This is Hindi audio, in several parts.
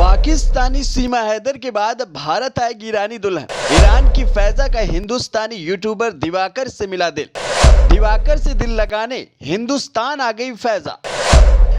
पाकिस्तानी सीमा हैदर के बाद भारत आएगी ईरानी दुल्हन। ईरान की फैजा का हिंदुस्तानी यूट्यूबर दिवाकर से मिला दिल। दिवाकर से दिल लगाने हिंदुस्तान आ गई फैजा।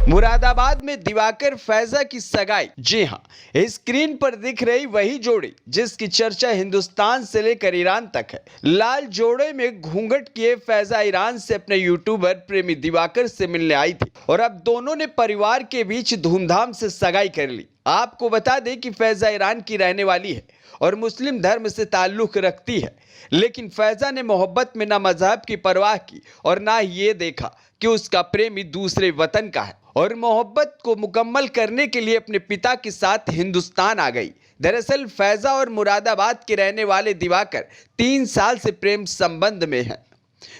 मुरादाबाद में दिवाकर फैजा की सगाई। जी हां, स्क्रीन पर दिख रही वही जोड़ी जिसकी चर्चा हिंदुस्तान से लेकर ईरान तक है। लाल जोड़े में घूंघट किए फैजा ईरान से अपने यूट्यूबर प्रेमी दिवाकर से मिलने आई थी और अब दोनों ने परिवार के बीच धूमधाम से सगाई कर ली। आपको बता दें कि फैजा ईरान की रहने वाली है और मुस्लिम धर्म से ताल्लुक रखती है, लेकिन फैजा ने मोहब्बत में ना मजहब की परवाह की और ना ये देखा कि उसका प्रेमी दूसरे वतन का है और मोहब्बत को मुकम्मल करने के लिए अपने पिता के साथ हिंदुस्तान आ गई। दरअसल फैजा और मुरादाबाद के रहने वाले दिवाकर 3 साल से प्रेम संबंध में हैं।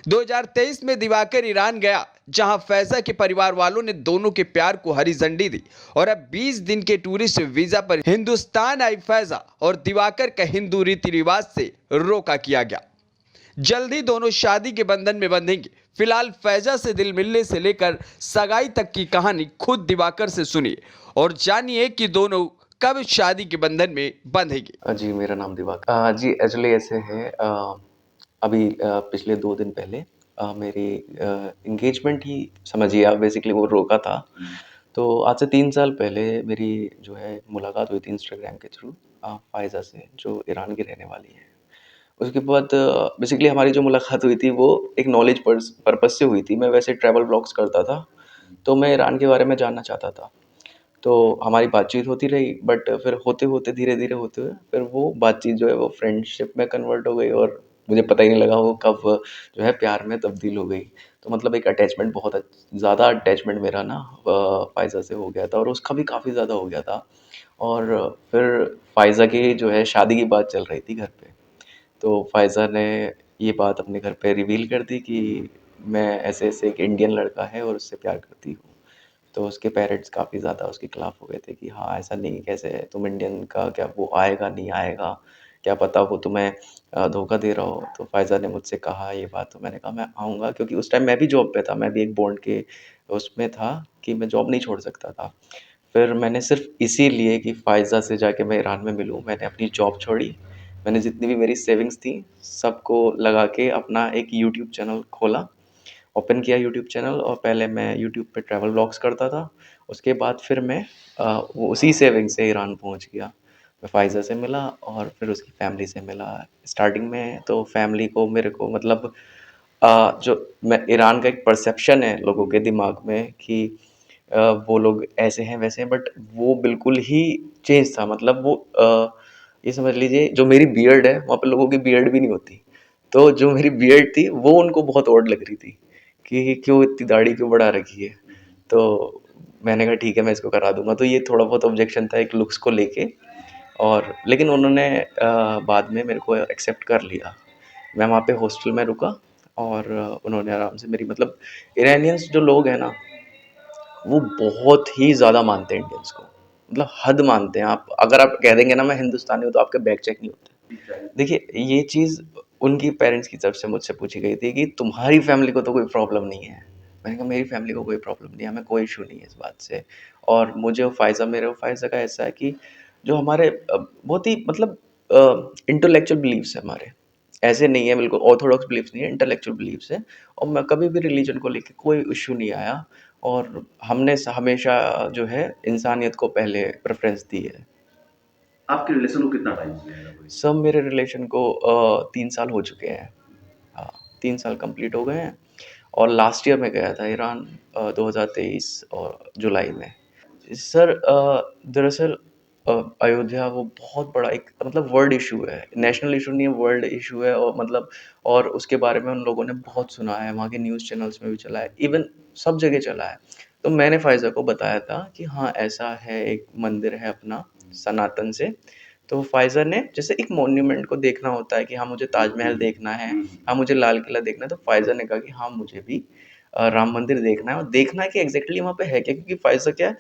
2023 में दिवाकर ईरान गया, जहां फैजा के परिवार वालों ने दोनों के प्यार को हरी झंडी दी और अब 20 दिन के टूरिस्ट वीजा पर हिंदुस्तान आई फैजा और दिवाकर का हिंदू रीति रिवाज से रोका किया गया। जल्द ही दोनों शादी के बंधन में बंधेंगे। फिलहाल फैजा से दिल मिलने से लेकर सगाई तक की कहानी खुद दिवाकर से सुनिए और जानिए कि दोनों कब शादी के बंधन में बंधेंगे। जी, मेरा नाम दिवाकर। जी, एक्चुअली ऐसे है, अभी पिछले 2 दिन पहले मेरी एंगेजमेंट ही समझिए आप, बेसिकली वो रोका था। तो आज से 3 साल पहले मेरी जो है मुलाकात हुई थी इंस्टाग्राम के थ्रू फ़ाइज़ा से, जो ईरान की रहने वाली है। उसके बाद बेसिकली हमारी जो मुलाकात हुई थी वो एक नॉलेज पर्पज़ से हुई थी। मैं वैसे ट्रैवल व्लॉग्स करता था, तो मैं ईरान के बारे में जानना चाहता था। तो हमारी बातचीत होती रही, बट फिर होते-होते, धीरे-धीरे होते हुए फिर वो बातचीत जो है वो फ्रेंडशिप में कन्वर्ट हो गई और मुझे पता ही नहीं लगा वो कब जो है प्यार में तब्दील हो गई। तो मतलब एक अटैचमेंट, बहुत ज़्यादा अटैचमेंट मेरा ना फ़ाइज़ा से हो गया था और उसका भी काफ़ी ज़्यादा हो गया था। और फिर फ़ाइज़ा की जो है शादी की बात चल रही थी घर पे। तो फ़ाइज़ा ने ये बात अपने घर पे रिवील कर दी कि मैं ऐसे-ऐसे एक इंडियन लड़का है और उससे प्यार करती हूँ। तो उसके पेरेंट्स काफ़ी ज़्यादा उसके खिलाफ़ हो गए थे कि हाँ, ऐसा नहीं, कैसे तुम इंडियन का, क्या वो आएगा, नहीं आएगा, क्या पता वो तुम्हें धोखा दे रहा हो। तो फ़ाइज़ा ने मुझसे कहा ये बात, तो मैंने कहा मैं आऊँगा, क्योंकि उस टाइम मैं भी जॉब पे था, मैं भी एक बॉन्ड के उसमें था कि मैं जॉब नहीं छोड़ सकता था। फिर मैंने सिर्फ़ इसीलिए कि फ़ाइज़ा से जाके मैं ईरान में मिलूँ, मैंने अपनी जॉब छोड़ी। मैंने जितनी भी मेरी सेविंग्स थी, सबको लगा के अपना एक यूट्यूब चैनल खोला, ओपन किया यूट्यूब चैनल, और पहले मैं यूट्यूब पे ट्रैवल व्लॉग्स करता था। उसके बाद फिर मैं वो उसी सेविंग से ईरान पहुंच गया। मैं फ़ाइज़ा से मिला और फिर उसकी फ़ैमिली से मिला। स्टार्टिंग में तो फ़ैमिली को, मेरे को मतलब जो मैं ईरान का एक परसेप्शन है लोगों के दिमाग में कि वो लोग ऐसे हैं, वैसे हैं, बट वो बिल्कुल ही चेंज था। मतलब वो ये समझ लीजिए, जो मेरी बियर्ड है, वहाँ पे लोगों की बियर्ड भी नहीं होती। तो जो मेरी बियर्ड थी, वो उनको बहुत ऑड लग रही थी कि क्यों इतनी दाढ़ी क्यों बढ़ा रखी है। तो मैंने कहा ठीक है, मैं इसको करा दूँगा। तो ये थोड़ा बहुत ऑब्जेक्शन था एक लुक्स को लेके, और लेकिन उन्होंने बाद में मेरे को एक्सेप्ट कर लिया। मैं वहाँ पे हॉस्टल में रुका और उन्होंने आराम से मेरी, मतलब ईरानियंस जो लोग हैं ना, वो बहुत ही ज़्यादा मानते हैं इंडियंस को, मतलब हद मानते हैं। आप अगर आप कह देंगे ना मैं हिंदुस्तानी हूँ, तो आपके बैग चेक नहीं होते। देखिए, ये चीज़ उनकी पेरेंट्स की तरफ से मुझसे पूछी गई थी कि तुम्हारी फैमिली को तो कोई प्रॉब्लम नहीं है। मैंने कहा मेरी फैमिली को कोई प्रॉब्लम नहीं है, हमें कोई इशू नहीं है इस बात से। और मुझे मेरे फ़ायज़ा का ऐसा है कि जो हमारे बहुत ही मतलब इंटेलेक्चुअल बिलीव्स है हमारे, ऐसे नहीं है बिल्कुल ऑर्थोडॉक्स बिलीव्स नहीं है, इंटेलेक्चुअल बिलीव्स है। और मैं कभी भी रिलीजन को लेके कोई इशू नहीं आया, और हमने हमेशा जो है इंसानियत को पहले प्रेफरेंस दी है। आपके रिलेशन को कितना टाइम हो गया? सब मेरे रिलेशन को 3 साल हो चुके हैं। हाँ, 3 साल कंप्लीट हो गए हैं। और लास्ट ईयर मैं गया था ईरान, 2023 और जुलाई में। सर दरअसल अयोध्या वो बहुत बड़ा एक मतलब वर्ल्ड इशू है, नेशनल इशू नहीं है, वर्ल्ड इशू है। और मतलब, और उसके बारे में उन लोगों ने बहुत सुना है, वहाँ के न्यूज़ चैनल्स में भी चला है, इवन सब जगह चला है। तो मैंने फ़ायज़ा को बताया था कि हाँ, ऐसा है, एक मंदिर है अपना सनातन से। तो फ़ायज़ा ने, जैसे एक मॉन्यूमेंट को देखना होता है कि हाँ, मुझे ताजमहल देखना है, हाँ, मुझे लाल किला देखना है, तो फ़ायज़ा ने कहा कि हाँ, मुझे भी राम मंदिर देखना है, और देखना है कि एग्ज़ैक्टली वहाँ पे है क्या, क्योंकि फ़ायज़ा क्या है,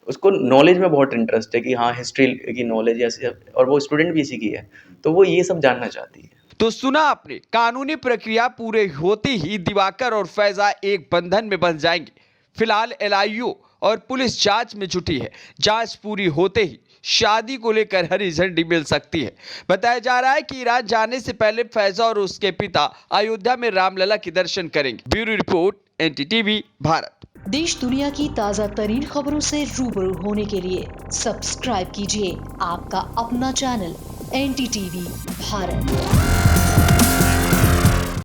उसको नॉलेज में बहुत इंटरेस्ट है कि हाँ, हिस्ट्री की नॉलेज ऐसे, और वो स्टूडेंट भी इसी की है, तो वो ये सब जानना चाहती है। तो सुना आपने, कानूनी प्रक्रिया पूरे होते ही दिवाकर और फैजा एक बंधन में बंध जाएंगे। फिलहाल एलआईयू और पुलिस जांच में जुटी है। जांच पूरी होते ही शादी को लेकर हरी झंडी मिल सकती है। बताया जा रहा है कि ईरान जाने से पहले फैजा और उसके पिता अयोध्या में रामलला के दर्शन करेंगे। Bureau report, NDTV Bharat. देश दुनिया की ताज़ा तरीन खबरों से रूबरू होने के लिए सब्सक्राइब कीजिए आपका अपना चैनल NDTV भारत।